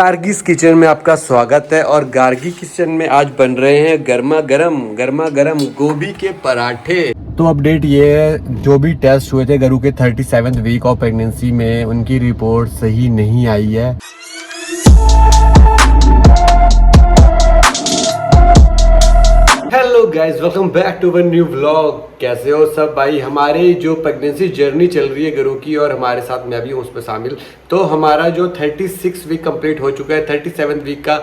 Gargis kitchen में आपका स्वागत है। और गार्गी किचन में आज बन रहे हैं गर्मा गर्म गोभी के पराठे। तो अपडेट ये है, जो भी टेस्ट हुए थे गरु के 37th वीक ऑफ प्रेगनेंसी में, उनकी रिपोर्ट सही नहीं आई है। Hello guys, welcome back to one new vlog. कैसे हो सब भाई? हमारी जो प्रेगनेंसी जर्नी चल रही है गरु की, और हमारे साथ मैं भी हूँ उसमें शामिल। तो हमारा जो 36 वीक कंप्लीट हो चुका है, 37 वीक का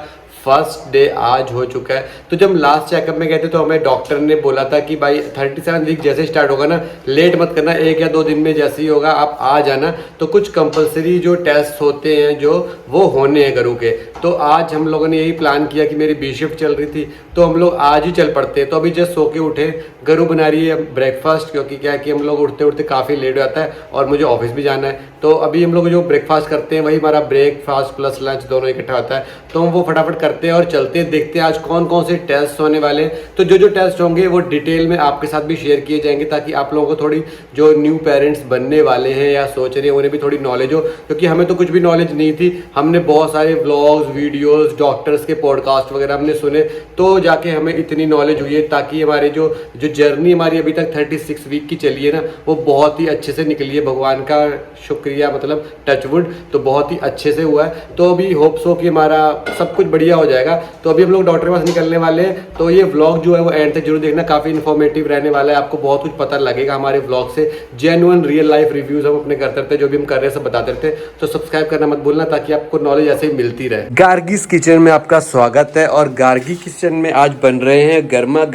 फर्स्ट डे आज हो चुका है। तो जब लास्ट चेकअप में गए थे तो हमें डॉक्टर ने बोला था कि भाई 37 वीक जैसे स्टार्ट होगा ना, लेट मत करना, 1 या 2 दिन में जैसे ही होगा आप आ जाना। तो कुछ कंपलसरी जो टेस्ट होते हैं जो वो होने हैं गरु के। तो आज हम लोगों ने यही प्लान किया कि मेरी बी शिफ्ट चल रही थी तो हम लोग आज ही चल पड़ते हैं। तो अभी जस्ट सो के उठे, गरु बना रही है ब्रेकफास्ट, क्योंकि क्या है कि हम लोग उठते उठते काफ़ी लेट हो जाता है और मुझे ऑफिस भी जाना है। तो अभी हम लोग जो ब्रेकफास्ट करते हैं वही हमारा ब्रेकफास्ट प्लस लंच दोनों इकट्ठा होता है। तो हम वो फटाफट करते हैं और चलते हैं, देखते हैं आज कौन कौन से टेस्ट होने वाले हैं। तो जो टेस्ट होंगे वो डिटेल में आपके साथ भी शेयर किए जाएंगे, ताकि आप लोगों को थोड़ी, जो न्यू पेरेंट्स बनने वाले हैं या सोच रहे हैं, उन्हें भी थोड़ी नॉलेज हो। क्योंकि हमें तो कुछ भी नॉलेज नहीं थी, हमने बहुत सारे व्लॉग्स, वीडियोस, डॉक्टर्स के पॉडकास्ट वगैरह हमने सुने, तो जाके हमें इतनी नॉलेज हुई है, ताकि हमारी जो जर्नी हमारी अभी तक 36 वीक की चली है ना, वो बहुत ही अच्छे से निकली है। भगवान का शुक्रिया, मतलब टचवुड, तो बहुत ही अच्छे से हुआ है। तो अभी होप सो कि हमारा सब कुछ बढ़िया हो जाएगा। तो अभी हम लोग डॉक्टर के पास निकलने वाले हैं। तो ये व्लॉग जो है वो एंड तक जरूर देखना, काफ़ी इन्फॉर्मेटिव रहने वाला है। आपको बहुत कुछ पता लगेगा हमारे व्लॉग से। जेन्युइन रियल लाइफ रिव्यूज हम अपने करते रहते हैं, जो भी हम कर रहे हैं सब बताते रहते हैं। तो सब्सक्राइब करना मत भूलना, ताकि आपको नॉलेज ऐसे ही मिलती रहे। गार्गीज किचन में आपका स्वागत है। और गार्गी किचन में आज बन रहे हैं गर्मा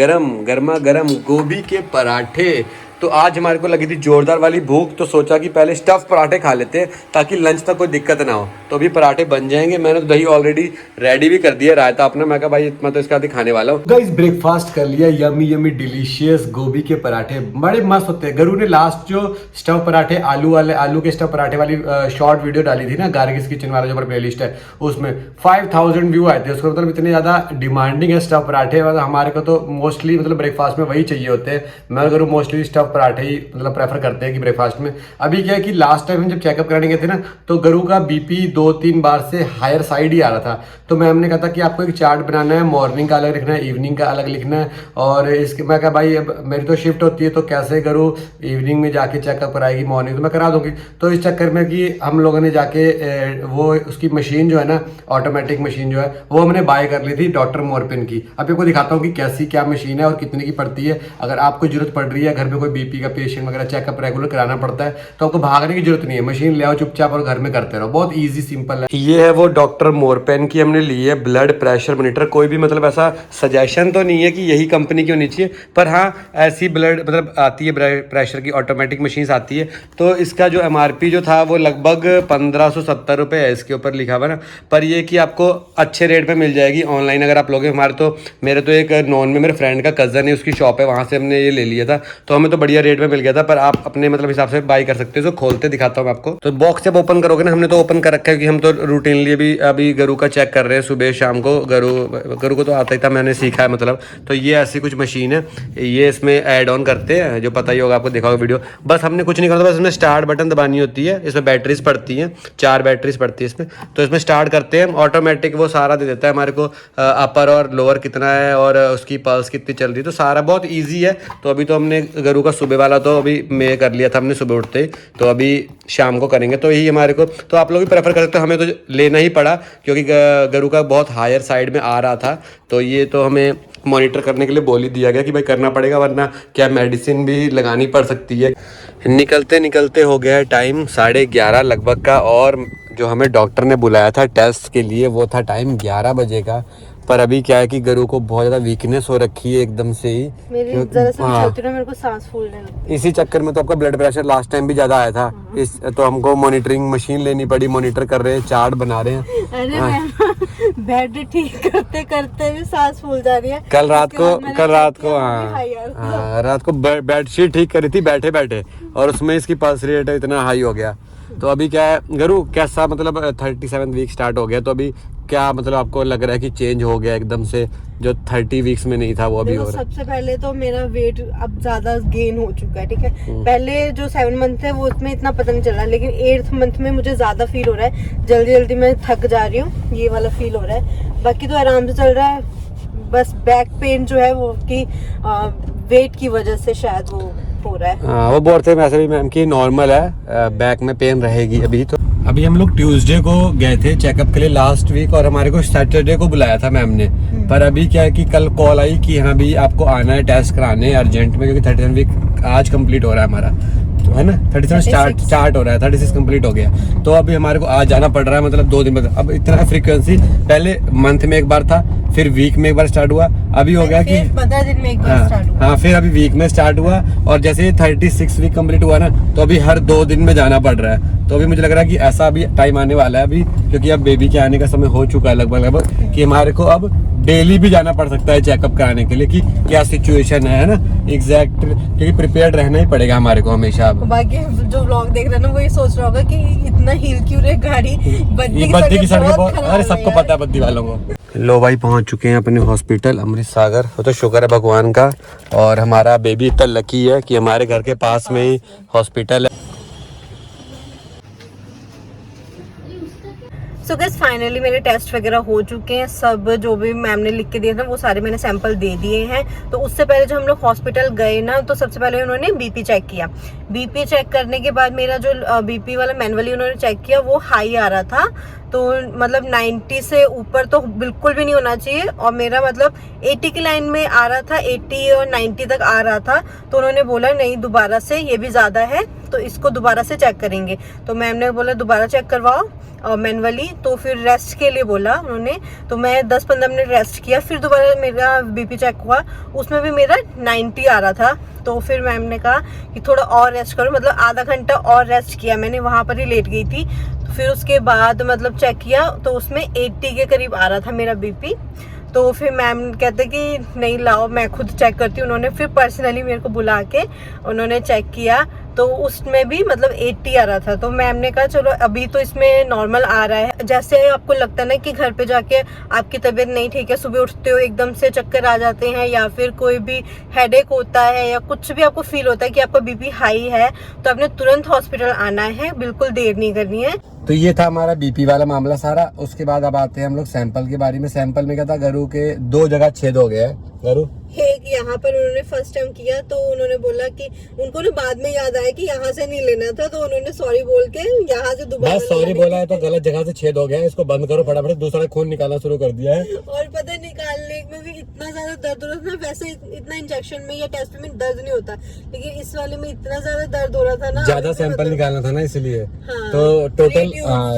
गर्म गोभी के पराठे। तो आज हमारे को लगी थी जोरदार वाली भूख, तो सोचा कि पहले स्टफ पराठे खा लेते हैं ताकि लंच तक कोई दिक्कत ना हो। तो अभी पराठे बन जाएंगे। मैंने तो दही ऑलरेडी रेडी भी कर दिया, रायता अपना। मैं कहा भाई इतना तो इसका खाने वाला हूँ। गाइस ब्रेकफास्ट कर लिया, यमी डिलीशियस गोभी के पराठे बड़े मस्त होते हैं। गरु ने लास्ट जो स्टफ पराठे आलू के स्टफ पराठे वाली शॉर्ट वीडियो डाली थी ना, गार्गिस किचन वाला जो प्लेलिस्ट है, उसमें 5000 व्यू आए थे उसको। मतलब इतने ज्यादा डिमांडिंग है स्टफ पराठे। मतलब हमारे को तो मोस्टली मतलब ब्रेकफास्ट में वही चाहिए होते हैं। मैं गरु मोस्टली स्टफ पराठे ही मतलब प्रेफर करते हैं कि ब्रेकफास्ट में। अभी क्या है कि लास्ट टाइम हम जब चेकअप कराने गए थे ना, तो गरु का बीपी 2-3 बार से हायर साइड ही आ रहा था। तो मैम ने कहा था कि आपको एक चार्ट बनाना है, मॉर्निंग का अलग लिखना है, इवनिंग का अलग लिखना है। और इसके मैं कहा भाई अब मेरी तो शिफ्ट होती है, तो कैसे गरु इवनिंग में जाके चेकअप कराएगी, मॉर्निंग तो मैं करा दूंगी। तो इस चक्कर में कि हम लोगों ने जाके वो उसकी मशीन जो है ना, ऑटोमेटिक मशीन जो है, वो हमने बाय कर ली थी डॉक्टर मोरपिन की। अब आपको दिखाता हूँ कि कैसी क्या मशीन है और कितने की पड़ती है। अगर आपको जरूरत पड़ रही है, घर में कोई बीपी का पेशेंट वगैरह चेकअप रेगुलर कराना पड़ता है, तो आपको भागने की जरूरत नहीं है। मशीन ले आओ चुपचाप और घर में करते रहो, बहुत इजी सिंपल है। ये है वो डॉक्टर मोरपेन की हमने ली है ब्लड प्रेशर मॉनिटर। कोई भी मतलब ऐसा सजेशन तो नहीं है कि यही कंपनी की होनी चाहिए, पर हाँ ऐसी ब्लड मतलब आती है प्रेशर की ऑटोमेटिक मशीन आती है। तो इसका जो MRP जो था वो लगभग 1570 रुपये है, इसके ऊपर लिखा हुआ ना। पर ये कि आपको अच्छे रेट पे मिल जाएगी ऑनलाइन अगर आप लोगे। मेरे तो एक नॉन में मेरे फ्रेंड का कज़न है, उसकी शॉप है, वहाँ से हमने ये ले लिया था। तो हमें तो बढ़िया रेट में मिल गया था। पर आप अपने मतलब हिसाब से बाई कर सकते हो। तो खोलते दिखाता हूँ आपको। तो बॉक्स जब ओपन करोगे ना, हमने तो ओपन कर रखा है कि हम तो रूटीनली अभी गरु का चेक कर रहे हैं सुबह शाम को। गरु को तो आता ही था, मैंने सीखा है मतलब। तो ये ऐसी कुछ मशीन है, ये इसमें ऐड ऑन करते हैं, जो पता ही होगा आपको, देखा होगा वीडियो। बस हमने कुछ नहीं करना, बस इसमें स्टार्ट बटन दबानी होती है। इसमें बैटरीज पड़ती हैं, 4 बैटरीज पड़ती है इसमें। तो इसमें स्टार्ट करते हैं, ऑटोमेटिक वो सारा दे देता है हमारे को, अपर और लोअर कितना है और उसकी पल्स कितनी चल रही है। तो सारा बहुत ईजी है। तो अभी तो हमने गरु का सुबह वाला तो अभी मैं कर लिया था हमने सुबह उठते ही, तो अभी शाम को करेंगे। तो यही हमारे को, तो आप लोग भी प्रेफर कर सकते हो। हमें तो लेना ही पड़ा क्योंकि गरु का बहुत हायर साइड में आ रहा था। तो ये तो हमें मॉनिटर करने के लिए बोल ही दिया गया कि भाई करना पड़ेगा, वरना क्या मेडिसिन भी लगानी पड़ सकती है। निकलते निकलते हो गया है टाइम 11:30 लगभग का। और जो हमें डॉक्टर ने बुलाया था टेस्ट के लिए वो था टाइम 11 बजे का। पर अभी क्या है कि गरु को बहुत ज़्यादा वीकनेस हो रखी है एकदम से ही। मेरे को सांस फूलने लगती है। इसी चक्कर में तो आपका ब्लड प्रेशर लास्ट टाइम भी ज़्यादा आया था। इस तो हमको मॉनिटरिंग मशीन लेनी पड़ी, मॉनिटर कर रहे हैं, चार्ट बना रहे हैं। अरे बेड ठीक करते करते भी सांस फूल जा रही है। कल रात को बेडशीट ठीक करी थी बैठे बैठे, और उसमें इसकी पल्स रेट इतना हाई हो गया। तो अभी क्या है गरु, कैसा मतलब 37 वीक स्टार्ट हो गया, तो अभी क्या मतलब आपको लग रहा है कि चेंज हो गया एकदम से, जो 30 वीक्स में नहीं था वो अभी हो रहा है? सबसे पहले तो मेरा वेट अब ज्यादा गेन हो चुका है, ठीक है। पहले जो 7 मंथ है वो उसमें इतना पता नहीं चल रहा, लेकिन 8th मंथ में मुझे ज्यादा फील हो रहा है, जल्दी जल्दी मैं थक जा रही हूँ, ये वाला फील हो रहा है। बाकी तो आराम से चल रहा है, बस बैक पेन जो है वो कि वेट की वजह से शायद वो हो रहा है। हाँ, वो बोलते हैं वैसे भी मैम कि नॉर्मल है, बैक में पेन रहेगी अभी। तो अभी हम लोग ट्यूसडे को गए थे चेकअप के लिए लास्ट वीक, और हमारे को सैटरडे को बुलाया था मैम ने। पर अभी क्या है कि कल कॉल आई कि हाँ भी आपको आना है टेस्ट कराने अर्जेंट में, क्योंकि 37 वीक आज कंप्लीट हो रहा है हमारा, तो है ना 37 स्टार्ट हो रहा है, 36 कंप्लीट हो गया। तो अभी हमारे को आज जाना पड़ रहा है, मतलब 2 दिन में। अब इतना फ्रीक्वेंसी पहले मंथ में एक बार था, फिर वीक में एक बार स्टार्ट हुआ, अभी हो गया कि 15 दिन में एक बार स्टार्ट हुआ। हाँ, फिर अभी वीक में स्टार्ट हुआ, और जैसे 36 वीक कंप्लीट हुआ ना, तो अभी हर 2 दिन में जाना पड़ रहा है। तो अभी मुझे लग रहा है कि ऐसा अभी टाइम आने वाला है अभी, क्योंकि अब बेबी के आने का समय हो चुका है लगभग कि हमारे को अब डेली भी जाना पड़ सकता है चेकअप कराने के लिए कि क्या सिचुएशन है ना एग्जैक्ट, क्योंकि प्रिपेयर्ड रहना ही पड़ेगा हमारे को हमेशा। अब बाकी जो व्लॉग देख रहा है ना वो ये सोच रहा होगा कि इतना हिल क्यों रे गाड़ी, बद्दी की सड़क बहुत, अरे सबको पता है बद्दी वालों को। लो भाई, पहुंच चुके हैं अपने हॉस्पिटल अमृत सागर। वो तो शुक्र है भगवान का, और हमारा बेबी इतना लकी है कि हमारे घर के पास में ही हॉस्पिटल है। सो गाइस फाइनली मेरे टेस्ट वगैरह हो चुके हैं, सब जो भी मैम ने लिख के दिए थे वो सारे मैंने सैंपल दे दिए हैं। तो उससे पहले जो हम लोग हॉस्पिटल गए ना, तो सबसे पहले उन्होंने बीपी चेक किया। बीपी चेक करने के बाद मेरा जो बीपी वाला मैनुअली उन्होंने चेक किया वो हाई आ रहा था, तो मतलब 90 से ऊपर तो बिल्कुल भी नहीं होना चाहिए, और मेरा मतलब 80 की लाइन में आ रहा था, 80 और 90 तक आ रहा था। तो उन्होंने बोला नहीं, दोबारा से ये भी ज़्यादा है तो इसको दोबारा से चेक करेंगे। तो मैम ने बोला दोबारा चेक करवाओ मैनुअली, तो फिर रेस्ट के लिए बोला उन्होंने। तो मैं 10-15 मिनट रेस्ट किया, फिर दोबारा मेरा बीपी चेक हुआ, उसमें भी मेरा 90 आ रहा था। तो फिर मैम ने कहा कि थोड़ा और रेस्ट करो, मतलब आधा घंटा और रेस्ट किया मैंने, वहाँ पर ही लेट गई थी। तो फिर उसके बाद मतलब चेक किया तो उसमें 80 के करीब आ रहा था मेरा बीपी। तो फिर मैम कहते कि नहीं लाओ मैं खुद चेक करती हूँ। उन्होंने फिर पर्सनली मेरे को बुला के उन्होंने चेक किया, तो उसमें भी मतलब 80 आ रहा था। तो मैम ने कहा चलो अभी तो इसमें नॉर्मल आ रहा है। जैसे आपको लगता है ना कि घर पे जाके आपकी तबीयत नहीं ठीक है, सुबह उठते हो एकदम से चक्कर आ जाते हैं, या फिर कोई भी हेडेक होता है, या कुछ भी आपको फील होता है कि आपका बीपी हाई है, तो आपने तुरंत हॉस्पिटल आना है, बिल्कुल देर नहीं करनी है। तो ये था हमारा बीपी वाला मामला सारा। उसके बाद अब आते हैं हम लोग सैंपल के बारे में। सैंपल में क्या था, गरु के 2 जगह छेद हो गया है। गरु एक यहाँ पर उन्होंने फर्स्ट टाइम किया, तो उन्होंने बोला कि उनको ना बाद में याद आया कि यहाँ से नहीं लेना था, तो उन्होंने सॉरी बोल के यहाँ से दोबारा बस सॉरी बोला है तो गलत जगह से छेद हो गया है, इसको बंद करो फटाफट। दूसरा खून निकालना शुरू कर दिया है, और पता है निकालने में भी इतना ज्यादा दर्द हो रहा था ना। वैसे इतना इंजेक्शन में या टेस्ट में दर्द नहीं होता, लेकिन इस वाले में इतना ज्यादा दर्द हो रहा था ना, ज्यादा सैंपल निकालना था ना इसलिए। हाँ, तो टोटल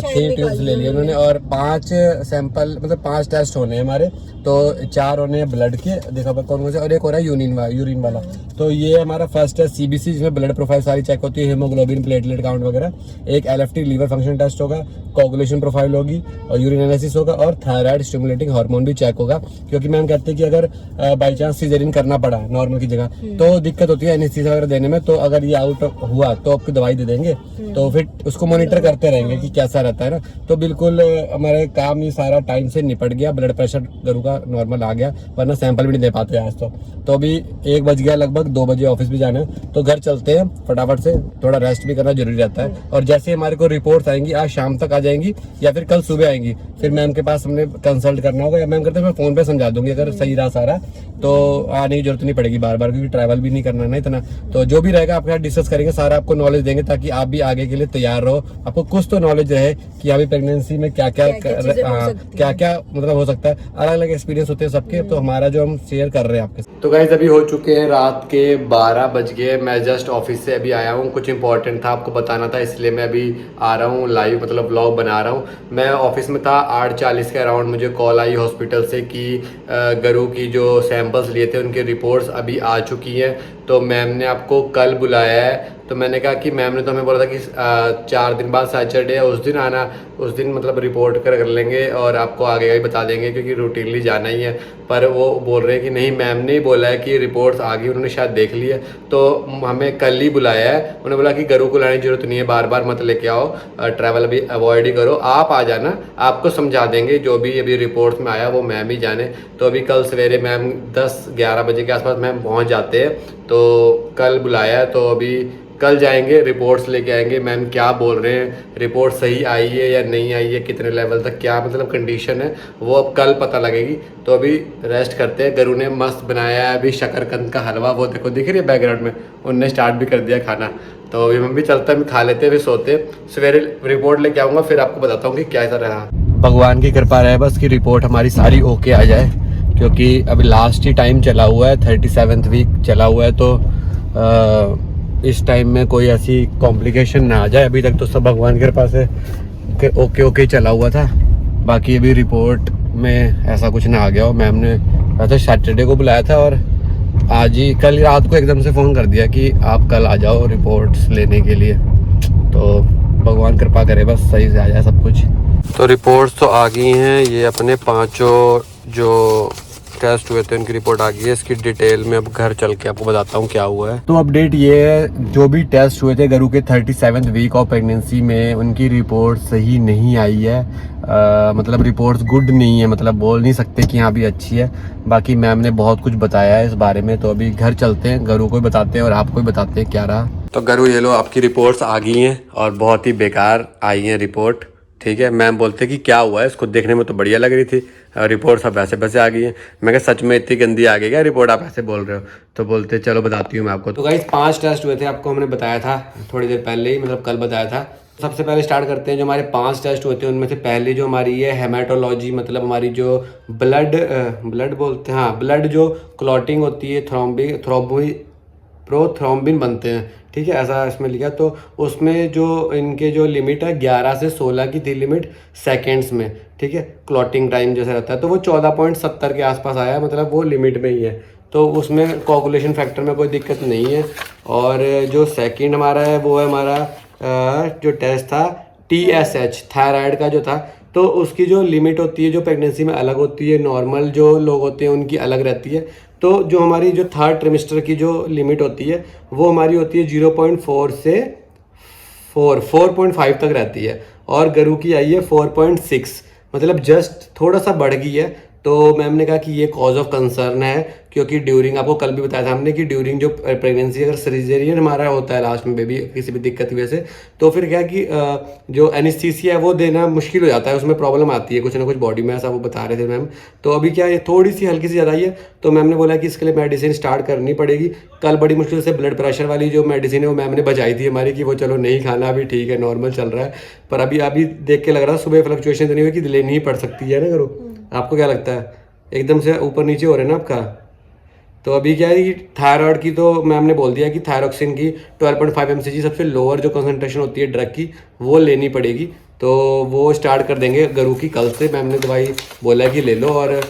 3 ट्यूब्स ले लिए उन्होंने, और 5 सैंपल मतलब 5 टेस्ट होने हैं हमारे। तो 4 होने हैं ब्लड के, देखा कौन कौन से, और एक हो रहा है यूरिन वाला। तो ये हमारा फर्स्ट है सीबीसी, जिसमें ब्लड प्रोफाइल सारी चेक होती है, हीमोग्लोबिन, प्लेटलेट काउंट वगैरह। एक एलएफटी लीवर फंक्शन टेस्ट होगा, कोगुलेशन प्रोफाइल होगी, और यूरिन एनालिसिस होगा, और थायराइड स्टिमुलेटिंग हार्मोन भी चेक होगा। क्योंकि मैम कहते हैं कि अगर बाई चांस सीजरिन करना पड़ा नॉर्मल की जगह तो दिक्कत होती है एनेस्थीसिया वगैरह देने में। तो अगर ये आउट हुआ तो आपको दवाई दे देंगे, तो फिर उसको मॉनिटर करते रहेंगे कि कैसा रहता है ना। तो बिल्कुल हमारे काम ये सारा टाइम से निपट गया, ब्लड प्रेशर गरु का नॉर्मल आ गया, वरना सैंपल भी नहीं दे पाते आज तो अभी 1 बज गया लगभग, 2 बजे ऑफिस भी जाना है, तो घर चलते हैं फटाफट से, थोड़ा रेस्ट भी करना जरूरी रहता है। और जैसे हमारे को रिपोर्ट्स आएंगी, आज शाम तक आ जाएंगी या फिर कल सुबह आएंगी, फिर मैम के पास हमने कंसल्ट करना होगा, या मैम करते हैं मैं फोन पे समझा दूंगी अगर सही रहा सारा, तो आने की जरूरत नहीं पड़ेगी बार बार, क्योंकि ट्रैवल भी नहीं करना ना इतना। तो जो भी रहेगा आपके साथ डिस्कस करेंगे, सारा आपको नॉलेज देंगे, ताकि आप भी आगे के लिए तैयार रहो, आपको कुछ तो नॉलेज रहे कि अभी प्रेगनेंसी में क्या क्या मतलब हो सकता है। अलग अलग एक्सपीरियंस होते हैं सबके, तो हमारा जो हम शेयर कर रहे हैं आपके साथ। तो गाइस अभी हो चुके हैं रात के 12 बज गए, मैं जस्ट ऑफिस से अभी आया हूँ, कुछ इंपॉर्टेंट था आपको बताना था, इसलिए मैं अभी आ रहा हूँ लाइव, मतलब व्लॉग बना रहा हूँ। मैं ऑफिस में था, 8:40 के अराउंड मुझे कॉल आई हॉस्पिटल से कि गरु की जो सैंपल्स लिए थे उनके रिपोर्ट्स अभी आ चुकी हैं, तो मैम ने आपको कल बुलाया है तो मैंने कहा कि मैम ने तो हमें बोला था कि 4 दिन बाद सैटरडे है, उस दिन आना, उस दिन मतलब रिपोर्ट कर लेंगे और आपको आगे का ही बता देंगे क्योंकि रूटीनली जाना ही है। पर वो बोल रहे हैं कि नहीं, मैम ने ही बोला है कि रिपोर्ट्स आ गई, उन्होंने शायद देख ली है, तो हमें कल ही बुलाया है। उन्होंने बोला कि गरु को लाने की जरूरत नहीं है, बार बार मत लेके आओ, ट्रैवल अभी अवॉइड ही करो, आप आ जाना, आपको समझा देंगे जो भी अभी रिपोर्ट्स में आया वो मैम ही जाने। तो अभी कल सवेरे मैम 10-11 बजे के आसपास मैम पहुंच जाते हैं, तो कल बुलाया है, तो अभी कल जाएंगे, रिपोर्ट्स लेके आएंगे, मैम क्या बोल रहे हैं, रिपोर्ट सही आई है या नहीं आई है, कितने लेवल तक क्या मतलब कंडीशन है, वो अब कल पता लगेगी। तो अभी रेस्ट करते हैं। गरु ने मस्त बनाया है अभी शकरकंद का हलवा, वो देखो दिख रही है बैकग्राउंड में, उनने स्टार्ट भी कर दिया खाना। तो अभी हम भी चलते हैं, खा लेते हैं, फिर सोते, सवेरे रिपोर्ट लेके आऊँगा, फिर आपको बताता हूँ कि क्या ऐसा रहा। भगवान की कृपा रहे बस कि रिपोर्ट हमारी सारी ओके आ जाए, क्योंकि अभी लास्ट ही टाइम चला हुआ है, 37th वीक चला हुआ है, तो इस टाइम में कोई ऐसी कॉम्प्लिकेशन ना आ जाए। अभी तक तो सब भगवान के कृपा से ओके चला हुआ था, बाकी अभी रिपोर्ट में ऐसा कुछ ना आ गया हो। मैम ने वैसे सैटरडे को बुलाया था और आज ही कल रात को एकदम से फ़ोन कर दिया कि आप कल आ जाओ रिपोर्ट्स लेने के लिए। तो भगवान कृपा करे बस सही से आ जाए सब कुछ। तो रिपोर्ट्स तो आ गई हैं, ये अपने 5 जो टेस्ट हुए थे उनकी रिपोर्ट आ गई है। इसकी डिटेल में अब घर चल के आपको बताता हूँ क्या हुआ है। तो अपडेट ये है, जो भी टेस्ट हुए थे गरु के 37th वीक ऑफ प्रेगनेंसी में, उनकी रिपोर्ट सही नहीं आई है। मतलब रिपोर्ट्स गुड नहीं है, मतलब बोल नहीं सकते कि हाँ भी अच्छी है। बाकी मैम ने बहुत कुछ बताया है इस बारे में, तो अभी घर चलते हैं, गरु को बताते हैं और आपको भी बताते हैं क्या रहा। तो गरु ये लो, आपकी रिपोर्ट्स आ गई हैं और बहुत ही बेकार आई हैं रिपोर्ट, ठीक है। मैम बोलते कि क्या हुआ है, इसको देखने में तो बढ़िया लग रही थी, रिपोर्ट सब वैसे वैसे आ गई है। मैं कहा सच में इतनी गंदी आ गई क्या रिपोर्ट, आप ऐसे बोल रहे हो? तो बोलते चलो बताती हूँ मैं आपको। तो गाइस 5 टेस्ट हुए थे, आपको हमने बताया था थोड़ी देर पहले ही, मतलब कल बताया था। सबसे पहले स्टार्ट करते हैं, जो हमारे 5 टेस्ट हुए थे उनमें से पहले जो हमारी है हेमाटोलॉजी, मतलब हमारी जो ब्लड बोलते हैं, हाँ ब्लड जो क्लॉटिंग होती है, प्रोथ्रोम्बिन बनते हैं, ठीक है, ऐसा इसमें लिखा। तो उसमें जो इनके जो लिमिट है 11 से 16 की थी लिमिट सेकेंड्स में, ठीक है, क्लॉटिंग टाइम जैसा रहता है, तो वो 14.70 के आसपास आया, मतलब वो लिमिट में ही है, तो उसमें कोगुलेशन फैक्टर में कोई दिक्कत नहीं है। और जो सेकंड हमारा है वो है हमारा जो टेस्ट था TSH, थायराइड का जो था, तो उसकी जो लिमिट होती है जो प्रेगनेंसी में अलग होती है, नॉर्मल जो लोग होते हैं उनकी अलग रहती है। तो जो हमारी जो 3rd ट्रिमेस्टर की जो लिमिट होती है वो हमारी होती है 0.4 से 4.5 तक रहती है, और गरु की आई है 4.6, मतलब जस्ट थोड़ा सा बढ़ गई है। तो मैम ने कहा कि ये कॉज ऑफ कंसर्न है, क्योंकि ड्यूरिंग, आपको कल भी बताया था हमने कि ड्यूरिंग जो प्रेगनेंसी अगर सिजेरियन हमारा होता है लास्ट में बेबी किसी भी दिक्कत की वजह से, तो फिर क्या कि जो एनेस्थीसिया है वो देना मुश्किल हो जाता है, उसमें प्रॉब्लम आती है कुछ ना कुछ बॉडी में, ऐसा वो बता रहे थे मैम। तो अभी क्या है थोड़ी सी हल्की सी ज़्यादा ही है, तो मैम ने बोला कि इसके लिए मेडिसिन स्टार्ट करनी पड़ेगी। कल बड़ी मुश्किल से ब्लड प्रेशर वाली जो मेडिसिन है वो मैम ने बचाई थी हमारी, कि वो चलो नहीं खाना, अभी ठीक है नॉर्मल चल रहा है। पर अभी देख के लग रहा है सुबह फ्लक्चुएशन तो नहीं हुई कि लेनी ही पड़ सकती है ना करो। आपको क्या लगता है, एकदम से ऊपर नीचे हो रहे हैं ना आपका? तो अभी क्या है कि थायराइड की तो मैम ने बोल दिया कि थायरोक्सिन की 12.5 mcg सबसे लोअर जो कंसंट्रेशन होती है ड्रग की वो लेनी पड़ेगी, तो वो स्टार्ट कर देंगे गरु की कल से। मैम ने दवाई बोला कि ले लो, और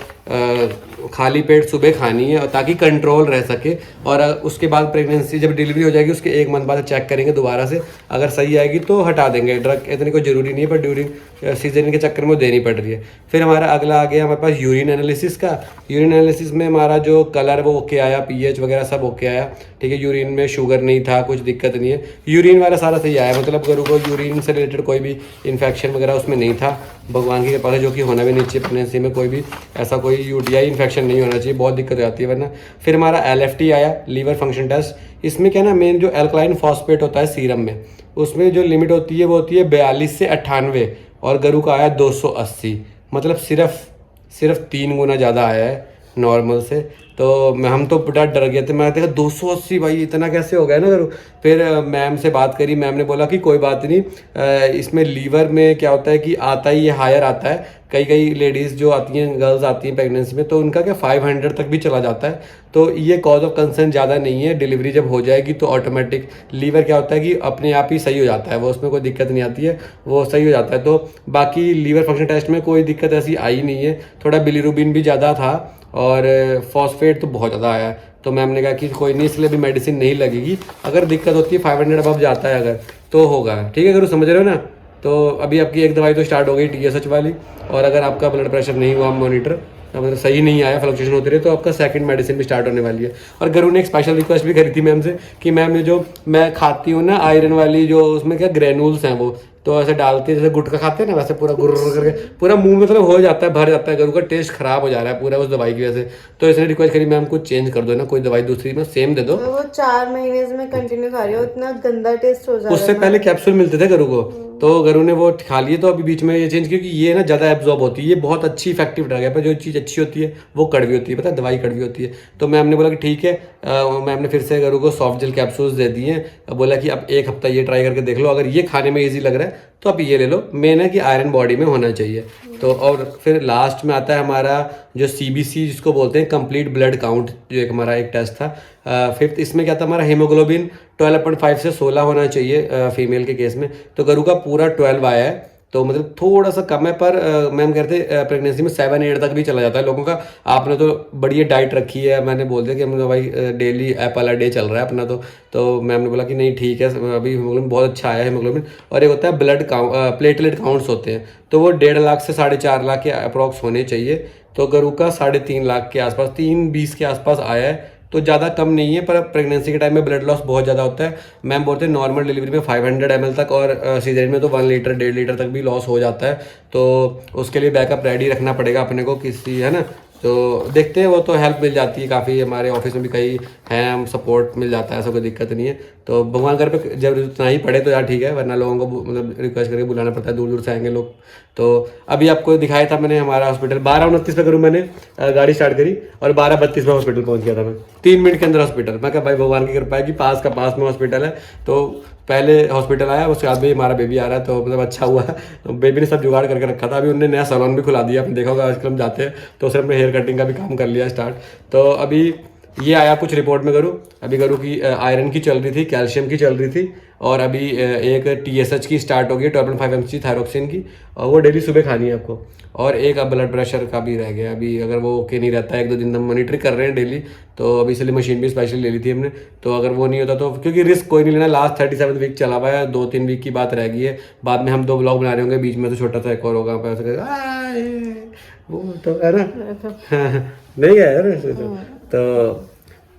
खाली पेट सुबह खानी है ताकि कंट्रोल रह सके। और उसके बाद प्रेगनेंसी जब डिलीवरी हो जाएगी उसके 1 मंथ बाद चेक करेंगे दोबारा से, अगर सही आएगी तो हटा देंगे ड्रग, इतनी कोई ज़रूरी नहीं है, पर ड्यूरिंग सीजन के चक्कर में देनी पड़ रही है। फिर हमारा अगला आ गया हमारे पास यूरिन एनालिसिस का। यूरिन एनालिसिस में हमारा जो कलर वो ओके आया, pH वगैरह सब ओके आया, ठीक है, यूरिन में शुगर नहीं था, कुछ दिक्कत नहीं है, यूरिन वाला सारा सही आया, मतलब गरु को यूरिन से रिलेटेड कोई भी इन्फेक्शन वगैरह उसमें नहीं था, भगवान की कृपा से, जो कि होना भी नहीं चाहिए प्रेगनेंसी में, कोई भी ऐसा कोई UTI इन्फेक्शन नहीं होना चाहिए, बहुत दिक्कत हो जाती है वरना। फिर हमारा LFT आया, लीवर फंक्शन टेस्ट। इसमें क्या ना, मेन जो एल्कलाइन फॉस्फेट होता है सीरम में, उसमें जो लिमिट होती है वो होती है 42 से 98, और गरु का आया 280, मतलब सिर्फ 3 गुना ज़्यादा आया है नॉर्मल से। तो हम तो बड़ा डर गए थे, मैं देखा 280 भाई इतना कैसे हो गया ना गरु। फिर मैम से बात करी, मैम ने बोला कि कोई बात नहीं, इसमें लीवर में क्या होता है कि आता ही ये हायर आता है, कई लेडीज़ जो आती हैं, गर्ल्स आती हैं प्रेगनेंसी में, तो उनका क्या 500 तक भी चला जाता है, तो ये कॉज ऑफ कंसर्न ज़्यादा नहीं है। डिलीवरी जब हो जाएगी तो ऑटोमेटिक लीवर क्या होता है कि अपने आप ही सही हो जाता है, वो उसमें कोई दिक्कत नहीं आती है, वो सही हो जाता है। तो बाकी लीवर फंक्शन टेस्ट में कोई दिक्कत ऐसी आई नहीं है, थोड़ा बिलीरुबिन भी ज़्यादा था और फॉस्फेट तो बहुत ज़्यादा आया है, तो मैम ने कहा कि कोई नहीं, इसलिए भी मेडिसिन नहीं लगेगी, अगर दिक्कत होती है 500 अब जाता है अगर तो होगा, ठीक है गुरु, समझ रहे हो ना। तो अभी आपकी एक दवाई तो स्टार्ट हो गई TSH वाली, और अगर आपका ब्लड प्रेशर नहीं हुआ मॉनिटर, मतलब सही नहीं आया, फ्लक्चुएशन होती रही, तो आपका सेकंड मेडिसिन भी स्टार्ट होने वाली है। और गुरु ने एक स्पेशल रिक्वेस्ट भी करी थी मैम से कि मैम ये जो मैं खाती हूँ ना आयरन वाली, जो उसमें क्या ग्रेनुल्स हैं वो, तो ऐसे डालते हैं जैसे गुटखा खाते हैं ना, वैसे पूरा गुर्र करके पूरा मुंह में मतलब हो जाता है, भर जाता है, गुरु का टेस्ट खराब हो जा रहा है पूरा उस दवाई की वजह से। तो इसने रिक्वेस्ट करी मैम कुछ चेंज कर दो ना, कोई दवाई दूसरी में सेम दे दो। वो 4 महीने से मैं कंटिन्यू खा रही हूँ, इतना गंदा टेस्ट हो जा रहा है। उससे पहले कैप्सूल मिलते थे गुरु को, तो गुरु ने वो खा लिए, तो अभी बीच में ये चेंज, क्योंकि ये ना ज़्यादा एब्जॉर्ब होती है, ये बहुत अच्छी इफेक्टिव ड्रग है, पर जो चीज़ अच्छी होती है वो कड़वी होती है, पता है, दवाई कड़वी होती है। तो मैम ने बोला कि ठीक है, मैम ने फिर से गुरु को सॉफ्ट जेल कैप्सूल्स दे दिए, बोला कि अब 1 हफ्ता ये ट्राई करके देख लो, अगर ये खाने में ईजी लग रहा है तो आप ये ले लो, मेन है कि आयरन बॉडी में होना चाहिए। तो और फिर लास्ट में आता है हमारा जो CBC जिसको बोलते हैं, कंप्लीट ब्लड काउंट, जो एक हमारा एक टेस्ट था 5th, इसमें क्या था हमारा हीमोग्लोबिन 12.5 से 16 होना चाहिए फीमेल के केस में, तो गुरु का पूरा 12 आया है, तो मतलब थोड़ा सा कम है, पर मैम कहते हैं प्रेगनेंसी में 7-8 तक भी चला जाता है लोगों का। आपने तो बढ़िया डाइट रखी है, मैंने बोल दिया कि हम भाई डेली एप्पल अ डे चल रहा है अपना, तो मैम ने बोला कि नहीं ठीक है, अभी हीमोग्लोबिन बहुत अच्छा आया है हीमोग्लोबिन। और एक होता है ब्लड काउंट, प्लेटलेट काउंट्स होते हैं, तो वो 1.5 लाख से 4.5 लाख के अप्रॉक्स होने चाहिए, तो गुरु का 3.5 लाख के आसपास, 3.20 के आसपास आया है, तो ज़्यादा कम नहीं है, पर प्रेगनेंसी के टाइम में ब्लड लॉस बहुत ज़्यादा होता है। मैम बोलते हैं नॉर्मल डिलीवरी में 500 ml तक, और सीजरियन में तो 1 लीटर 1.5 लीटर तक भी लॉस हो जाता है, तो उसके लिए बैकअप रेडी रखना पड़ेगा अपने को किसी, है ना। तो देखते हैं, वो तो हेल्प मिल जाती है काफ़ी, हमारे ऑफिस में भी कई हैं, हम सपोर्ट मिल जाता है, ऐसा कोई दिक्कत नहीं है। तो भगवान घर पे जब इतना ही पड़े तो यार ठीक है, वरना लोगों को मतलब रिक्वेस्ट करके बुलाना पड़ता है, दूर दूर से आएंगे लोग। तो अभी आपको दिखाया था मैंने हमारा हॉस्पिटल, 12:29 पे करूँ मैंने गाड़ी स्टार्ट करी, और 12:32 में हॉस्पिटल पहुंच गया था मैं, 3 मिनट के अंदर हॉस्पिटल। मैं कहा भाई भगवान की कृपा है कि पास का पास में हॉस्पिटल है, तो पहले हॉस्पिटल आया, उसके बाद भी हमारा बेबी आ रहा है, तो मतलब अच्छा हुआ। तो बेबी ने सब जुगाड़ करके रखा था, अभी उन्होंने नया सैलून भी खुला दिया, आपने देखा होगा आजकल हम जाते हैं, तो उसने अपने हेयर कटिंग का भी काम कर लिया स्टार्ट। तो अभी ये आया कुछ रिपोर्ट में गुरु, अभी गुरु की आयरन की चल रही थी, कैल्शियम की चल रही थी, और अभी एक TSH की स्टार्ट होगी 12.5 mg थायरोक्सिन की, और वो डेली सुबह खानी है आपको, और एक अब ब्लड प्रेशर का भी रह गया अभी, अगर वो ओके नहीं रहता है, 1-2 दिन हम मॉनिटर कर रहे हैं डेली, तो अभी इसलिए मशीन भी स्पेशल ले ली थी हमने। तो अगर वो नहीं होता तो, क्योंकि रिस्क कोई नहीं लेना, लास्ट 37 वीक चला हुआ है, 2-3 वीक की बात रह गई है, बाद में हम 2 ब्लॉग बना रहे होंगे, बीच में तो छोटा सा एक और होगा, वो तो है ना, नहीं है यार तो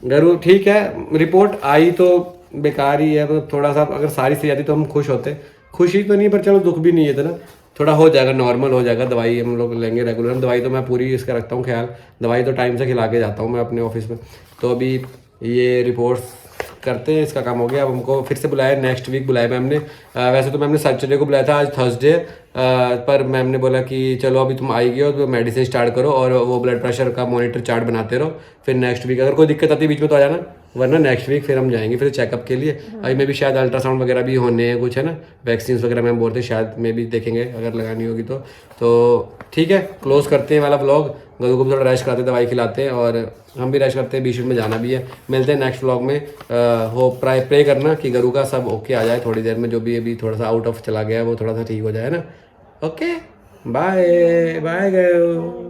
गुरु ठीक है, रिपोर्ट आई तो बेकार ही है, मतलब थोड़ा सा अगर सारी सही आती तो हम खुश होते, खुशी तो नहीं पर चलो दुख भी नहीं है इतना, थोड़ा हो जाएगा, नॉर्मल हो जाएगा, दवाई हम लोग लेंगे रेगुलर, दवाई तो मैं पूरी इसका रखता हूँ ख्याल, दवाई तो टाइम से खिला के जाता हूँ मैं अपने ऑफिस में। तो अभी ये रिपोर्ट्स करते हैं, इसका काम हो गया, अब हमको फिर से बुलाया, नेक्स्ट वीक बुलाया मैम ने, वैसे तो मैम ने सैटरडे को बुलाया था, आज थर्सडे, पर मैम ने बोला कि चलो अभी तुम आएगी हो तो मेडिसिन स्टार्ट करो, और वो ब्लड प्रेशर का मॉनिटर चार्ट बनाते रहो, फिर नेक्स्ट वीक अगर कोई दिक्कत आती है बीच में तो आ जाना, वरना नेक्स्ट वीक फिर हम जाएंगे फिर चेकअप के लिए। अभी में भी शायद अल्ट्रासाउंड वगैरह भी होने हैं कुछ, है ना, वैक्सीन वगैरह मैम बोलते हैं, शायद में भी देखेंगे अगर लगानी होगी तो ठीक है, क्लोज करते हैं वाला व्लॉग, गलू को भी थोड़ा रेस्ट कराते हैं, दवाई खिलाते हैं, और हम भी रेस्ट करते हैं, बीच में जाना भी है। मिलते हैं नेक्स्ट व्लॉग में, होप प्रे करना कि गरू का सब ओके आ जाए थोड़ी देर में, जो भी अभी थोड़ा सा आउट ऑफ चला गया है वो थोड़ा सा ठीक हो जाए ना। ओके, बाय बाय गयो।